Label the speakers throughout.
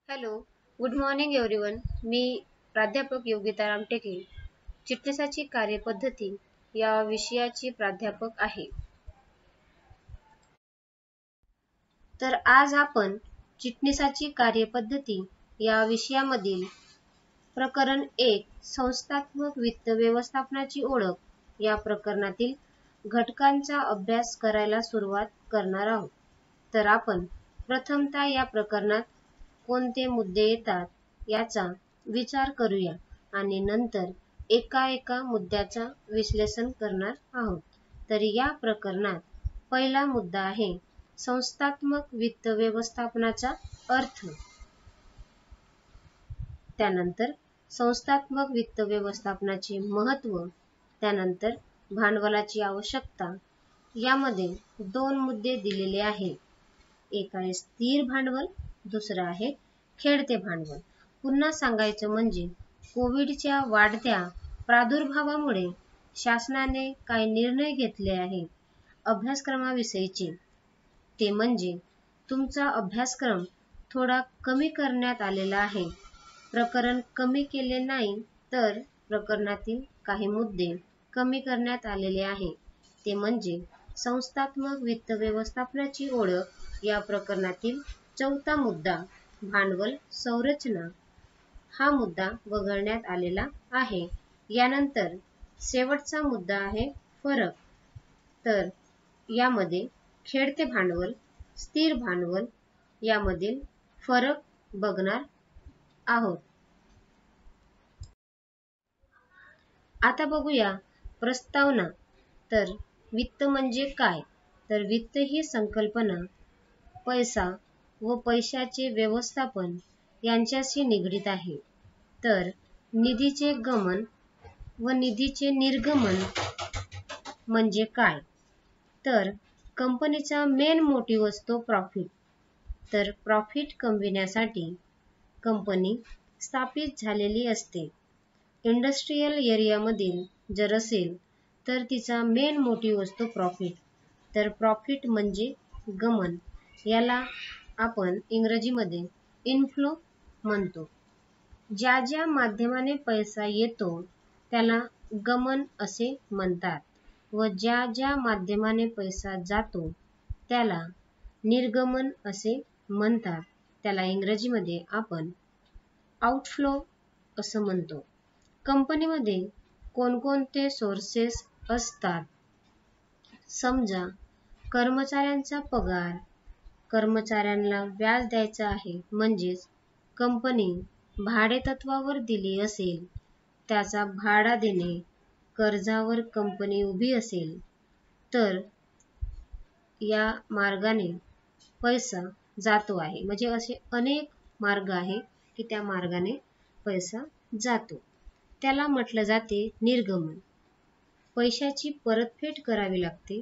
Speaker 1: Hello, good morning everyone. मी प्राध्यापक योगिता रामटेके, चिटणीसाची कार्यपद्धती या विषयाची प्राध्यापक आहे. तर आज आपण चिटणीसाची कार्यपद्धती या विषयामधील प्रकरण 1 संस्थात्मक वित्त व्यवस्थापनाची ओळख या प्रकरणातील घटकांचा अभ्यास करायला सुरुवात करणार आहोत. तर आपण प्रथमतः या प्रकरणात कोणते मुद्दे येतात याचा विचार करूया आणि नंतर एका मुद्द्याचा विश्लेषण करणार आहोत. तर या प्रकरणात पहिला मुद्दा आहे संस्थात्मक वित्त व्यवस्थापनाचा अर्थ. त्यानंतर संस्थात्मक वित्त व्यवस्थापनाचे महत्त्व, त्यानंतर भांडवलाची आवश्यकता. यामध्ये दोन मुद्दे दिलेले आहेत. एक आहे स्थिर भांडवल, दुसरा आहे खेळते भांडवल. पुन्हा सांगायचं म्हणजे कोविडच्या वाढत्या प्रादुर्भावामुळे शासनाने काही निर्णय घेतले आहेत अभ्यासक्रमाविषयीचे. ते म्हणजे तुमचा अभ्यासक्रम थोडा कमी करण्यात आलेला आहे. प्रकरण कमी केले नाही, तर प्रकरणातील काही मुद्दे कमी करण्यात आलेले आहे. ते म्हणजे संस्थात्मक वित्त व्यवस्थापनाची ओळख या प्रकरणातील चौथा मुद्दा भांडवल संरचना हा मुद्दा वगळण्यात आलेला आहे. यानंतर शेवटचा मुद्दा आहे फरक. तर यामध्ये खेळते भांडवल, स्थिर भांडवल यामधील फरक बघणार आहोत. आता बघूया प्रस्तावना. तर वित्त म्हणजे काय? तर वित्त ही संकल्पना पैसा व पैशाचे व्यवस्थापन यांच्याशी निगडित आहे. तर निधीचे गमन व निधीचे निर्गमन म्हणजे काय? तर कंपनीचा मेन मोटिव्ह असतो प्रॉफिट. तर प्रॉफिट कमविण्यासाठी कंपनी स्थापित झालेली असते. इंडस्ट्रियल एरियामधील जर असेल तर तिचा मेन मोटिव्ह असतो प्रॉफिट. तर प्रॉफिट म्हणजे गमन. याला आपण इंग्रजीमध्ये इनफ्लो म्हणतो. ज्या ज्या माध्यमाने पैसा येतो त्याला गमन असे म्हणतात व ज्या ज्या माध्यमाने पैसा जातो त्याला निर्गमन असे म्हणतात. त्याला इंग्रजीमध्ये आपण आउटफ्लो असं म्हणतो. कंपनीमध्ये कोणकोणते सोर्सेस असतात? समजा कर्मचाऱ्यांचा पगार, कर्मचाऱ्यांना व्याज द्यायचं आहे म्हणजेच कंपनी भाडेतत्वावर दिली असेल त्याचा भाडा देणे, कर्जावर कंपनी उभी असेल तर या मार्गाने पैसा जातो आहे. म्हणजे असे अनेक मार्ग आहे की त्या मार्गाने पैसा जातो. त्याला म्हटलं जाते निर्गमन. पैशाची परतफेड करावी लागते.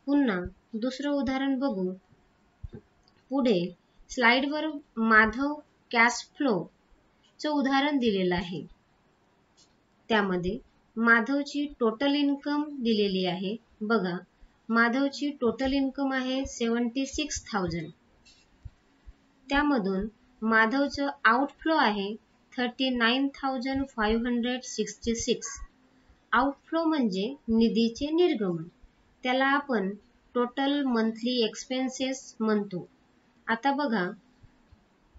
Speaker 1: पुन्हा दुसरं उदाहरण बघू. पुढे स्लाइडवर माधव कॅश फ्लो चं उदाहरण दिलेलं आहे. त्यामध्ये माधवची टोटल इन्कम दिलेली आहे. बघा, माधवची टोटल इन्कम आहे 76,000. त्यामधून माधवचं आउटफ्लो आहे 39,566. आउटफ्लो म्हणजे निधीचे निर्गमन. त्याला आपण टोटल मंथली एक्सपेन्सेस म्हणतो. आता बघा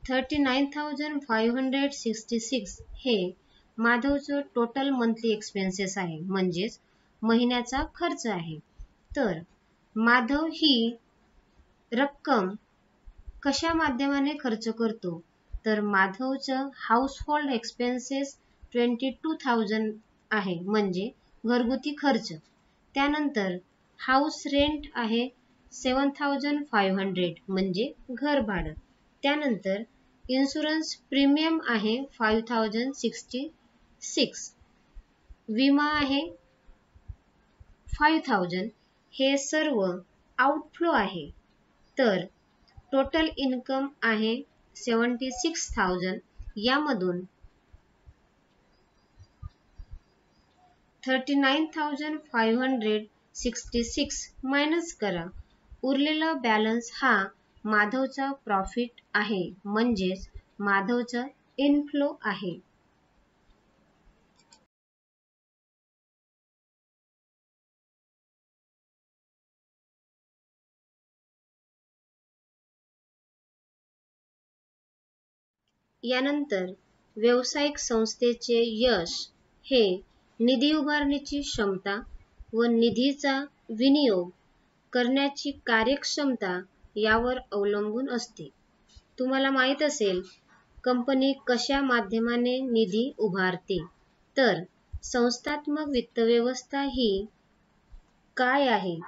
Speaker 1: 39,566 हे माधवचं टोटल मंथली एक्सपेन्सेस आहे म्हणजेच महिन्याचा खर्च आहे. तर माधव ही रक्कम कशा माध्यमाने खर्च करतो? तर माधवचं हाऊसहोल्ड एक्सपेन्सेस 22,000 आहे म्हणजे घरगुती खर्च. त्यानंतर हाऊस रेंट आहे 7,500 म्हणजे घर भाडं. त्यानंतर इन्शुरन्स प्रीमियम आहे 5,066. विमा आहे 5,000. हे सर्व आउटफ्लो आहे. तर टोटल इन्कम आहे 76,000. यामधून 39,566 मायनस करा. उरलेला बॅलन्स हा माधवचा प्रॉफिट आहे म्हणजेच माधवचं इनफ्लो आहे. यानंतर व्यावसायिक संस्थेचे यश हे निधी उभारण्याची क्षमता व निधीचा विनियोग करण्याची कार्यक्षमता यावर अवलंबून असते. तुम्हाला माहित असेल कंपनी कशा माध्यमाने निधी उभारते, तर संस्थात्मक वित्तव्यवस्था ही काय आहे?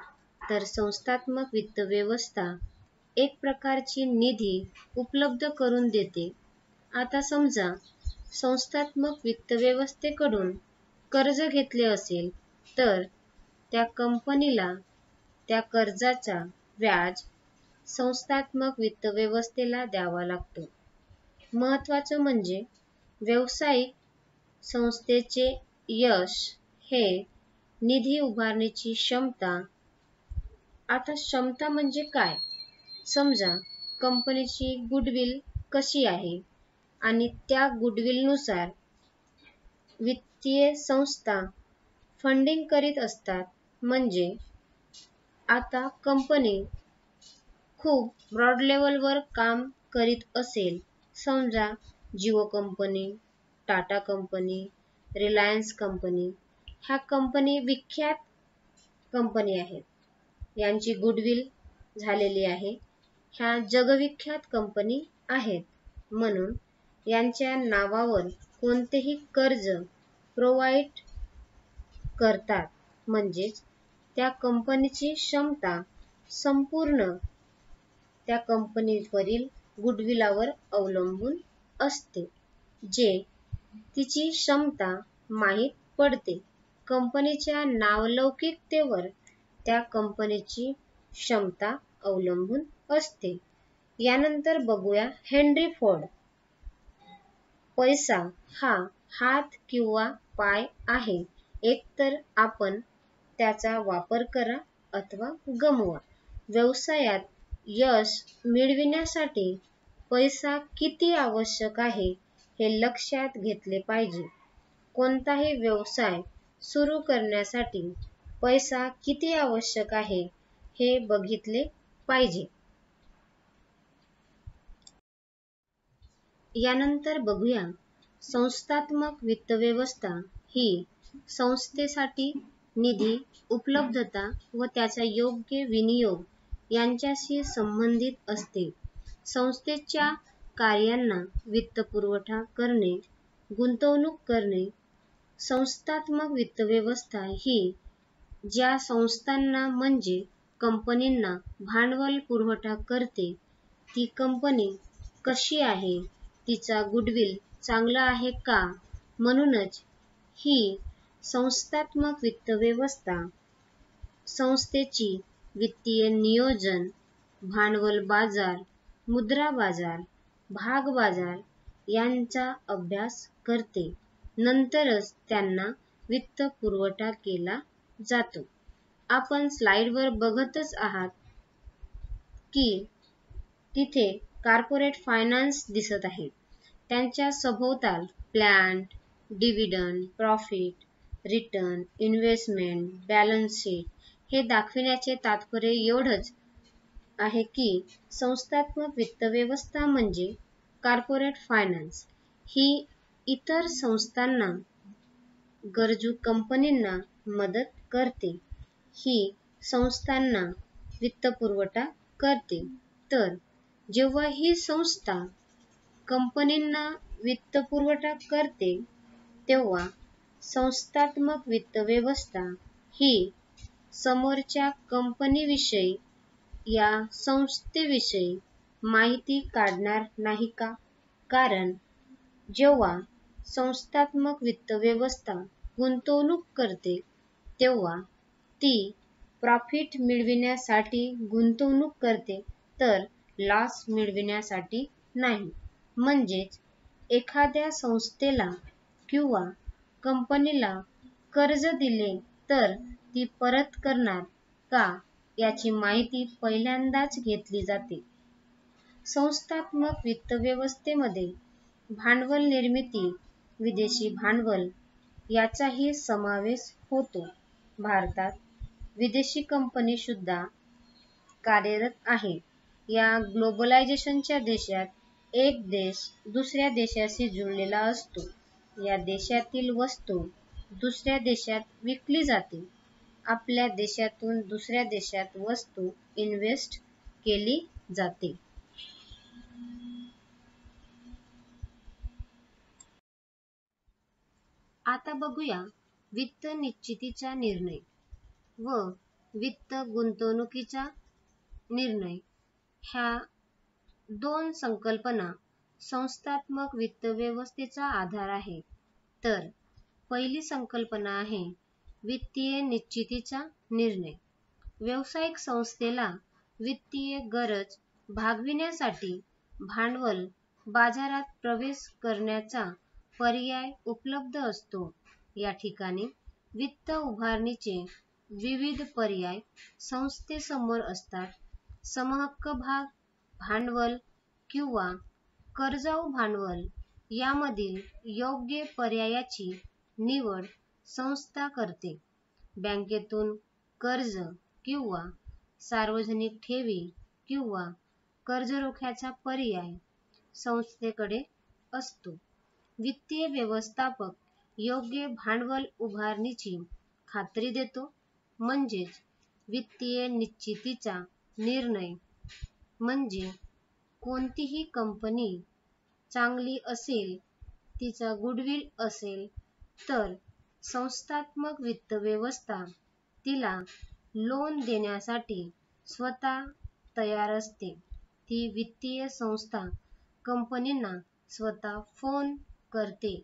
Speaker 1: तर संस्थात्मक वित्तव्यवस्था एक प्रकारची निधी उपलब्ध करून देते. आता समजा संस्थात्मक वित्तव्यवस्थेकडून कर्ज घेतले असेल, तर त्या कंपनीला त्या कर्जाचा व्याज संस्थात्मक वित्तव्यवस्थेला द्यावा लागतो. महत्त्वाचं म्हणजे व्यावसायिक संस्थेचे यश हे निधी उभारण्याची क्षमता. आता क्षमता म्हणजे काय? समजा कंपनीची गुडविल कशी आहे आणि त्या गुडविलनुसार वित्तीय संस्था फंडिंग करीत असतात. म्हणजे आता कंपनी खूप ब्रॉड लेवलवर काम करीत असेल, समजा Jio company, Tata company, Reliance company, ह्या कंपनी विख्यात कंपनी आहेत. यांची गुडविल झालेली आहे. ह्या जगविख्यात कंपनी आहेत. म्हणून यांच्या नावावर कोणतेही कर्ज प्रोव्हाइड करतात. म्हणजेच त्या कंपनीची क्षमता संपूर्ण त्या कंपनीवरील गुडविलावर अवलंबून असते. जे तिची क्षमता माहीत पडते. कंपनीच्या नावलौकिकतेवर त्या कंपनीची क्षमता अवलंबून असते. यानंतर बघूया हेनरी फोर्ड. पैसा हा हात किंवा पाय आहे. एकतर आपण त्याचा वापर करा अथवा गमवा. व्यवसायात यश मिळविण्यासाठी पैसा किती आवश्यक आहे हे लक्षात घेतले पाहिजे. कोणताही व्यवसाय सुरू करण्यासाठी पैसा किती आवश्यक आहे हे बघितले पाहिजे. यानंतर बघूया संस्थात्मक वित्तव्यवस्था ही संस्थेसाठी निधी उपलब्धता व त्याचा योग्य विनियोग यांच्याशी संबंधित असते. संस्थेच्या कार्यांना वित्तपुरवठा करणे, गुंतवणूक करणे. संस्थात्मक वित्तव्यवस्था ही ज्या संस्थांना म्हणजे कंपनींना भांडवल पुरवठा करते, ती कंपनी कशी आहे, तिचा गुडविल चांगला आहे का, म्हणूनच ही संस्थात्मक वित्तव्यवस्था संस्थेची वित्तीय नियोजन, भांडवल बाजार, मुद्रा बाजार, भाग बाजार यांचा अभ्यास करते. नंतरच त्यांना वित्त पुरवठा केला जातो. आपण स्लाइडवर बघतच आहात की तिथे कॉर्पोरेट फायनान्स दिसत आहे. त्यांच्या सभोवताल planned, dividend, profit, return, investment, balance sheet हे दाखविण्याचे तात्पर्य एवढंच आहे की संस्थात्मक वित्तव्यवस्था म्हणजे कॉर्पोरेट फायनान्स ही इतर संस्थांना, गरजू कंपनींना मदत करते. ही संस्थांना वित्तपुरवठा करते. तर जेव्हा ही संस्था कंपनींना वित्तपुरवठा करते, तेव्हा संस्थात्मक वित्तव्यवस्था ही समोरच्या कंपनीविषयी या संस्थेविषयी माहिती काढणार नाही का? कारण जेव्हा संस्थात्मक वित्तव्यवस्था गुंतवणूक करते, तेव्हा ती प्रॉफिट मिळविण्यासाठी गुंतवणूक करते, तर लॉस मिळविण्यासाठी नाही. म्हणजेच एखाद्या संस्थेला किंवा कंपनीला कर्ज दिले तर ती परत करणार का याची माहिती पहिल्यांदाच घेतली जाते. संस्थात्मक वित्त व्यवस्थेमध्ये भांडवल निर्मिती, विदेशी भांडवल याचाही समावेश होतो. भारतात विदेशी कंपनी सुद्धा कार्यरत आहे. या ग्लोबलायझेशनच्या देशात एक देश दुसऱ्या देशाशी जुळलेला असतो. या देशातील वस्तू दुसऱ्या देशात विकली जाते. आपल्या देशातून दुसऱ्या देशात वस्तू इन्व्हेस्ट केली जाते. आता बघूया वित्त निश्चितीचा निर्णय व वित्त गुंतवणुकीचा निर्णय. ह्या दोन संकल्पना संस्थात्मक वित्त व्यवस्थेचा आधार आहे. तर पहिली संकल्पना आहे वित्तीय निश्चितीचा निर्णय. व्यावसायिक संस्थेला वित्तीय गरज भागविण्यासाठी भांडवल बाजारात प्रवेश करण्याचा पर्याय उपलब्ध असतो. या ठिकाणी वित्त उभारणीचे विविध पर्याय संस्थेसमोर असतात. समहक्क भाग भांडवल किंवा कर्जाऊ भांडवल यामधील योग्य पर्यायाची निवड संस्था करते. बँकेतून कर्ज किंवा सार्वजनिक ठेवी किंवा कर्जरोख्याचा पर्याय संस्थेकडे असतो. वित्तीय व्यवस्थापक योग्य भांडवल उभारणीची खात्री देतो. म्हणजेच वित्तीय निश्चितीचा निर्णय म्हणजे कोणतीही कंपनी चांगली असेल, तिचा गुडविल असेल तर संस्थात्मक वित्त व्यवस्था तिला लोन देण्यासाठी स्वतः तयार असते. ती वित्तीय संस्था कंपनींना स्वतः फोन करते.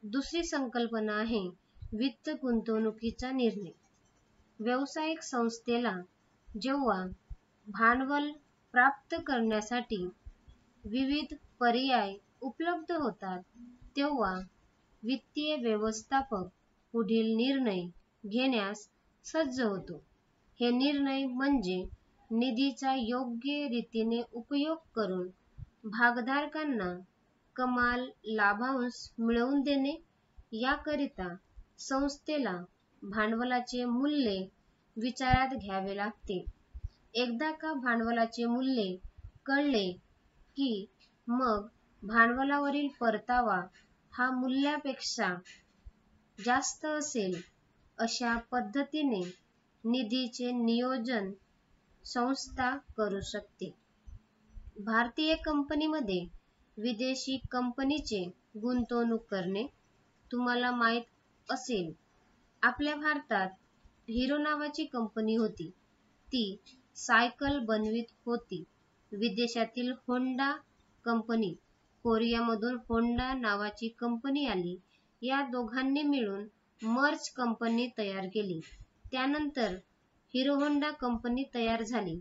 Speaker 1: दुसरी संकल्पना आहे वित्त गुंतवणुकीचा निर्णय. व्यावसायिक संस्थेला जेव्हा भांडवल प्राप्त करण्यासाठी विविध पर्याय उपलब्ध होतात, तेव्हा वित्तीय व्यवस्थापक पुढील निर्णय घेण्यास सज्ज होतो. हे निर्णय म्हणजे निधीचा योग्य रीतीने उपयोग करून भागधारकांना कमाल लाभांश मिळवून देणे. याकरिता संस्थेला भांडवलाचे मूल्य विचारात घ्यावे लागते. एकदा का भांडवलाचे मूल्य कळले की मग भांडवलावरील परतावा हा मूल्यापेक्षा जास्त असेल अशा पद्धतीने निधीचे नियोजन संस्था करू शकते. भारतीय कंपनीमध्ये विदेशी कंपनीचे गुंतवणूक करणे. तुम्हाला माहित असेल, आपल्या भारतात हिरो नावाची कंपनी होती. ती सायकल बनवित होती. विदेशातील होंडा कंपनी, कोरियामधून होंडा नावाची कंपनी आली. या दोघांनी मिळून मर्ज कंपनी तयार केली. त्यानंतर हिरो होंडा कंपनी तयार झाली.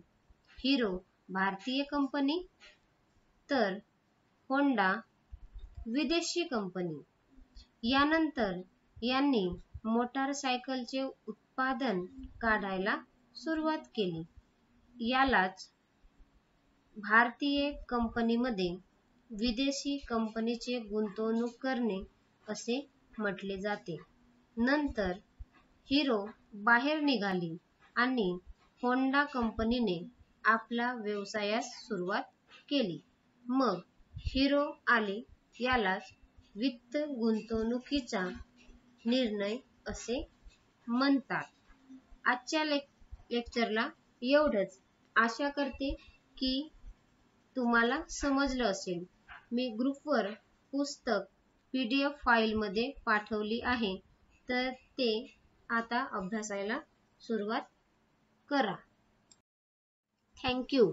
Speaker 1: हिरो भारतीय कंपनी तर होंडा विदेशी कंपनी. यानंतर यांनी मोटारसायकलचे उत्पादन काढायला सुरुवात केली. यालाच भारतीय कंपनीमध्ये विदेशी कंपनीचे गुंतवणूक करणे असे म्हटले जाते. नंतर हिरो बाहेर निघाली आणि होंडा कंपनीने आपला व्यवसायास सुरुवात केली. मग हिरो आले. यालाच वित्त गुंतवणुकीचा निर्णय असे म्हणतात. आजच्या लेक्चरला एवढंच. आशा करते की तुम्हाला समजलं असेल. मी ग्रुपवर पुस्तक PDF फाईलमध्ये पाठवली आहे, तर ते आता अभ्यासायला सुरुवात करा. Thank you.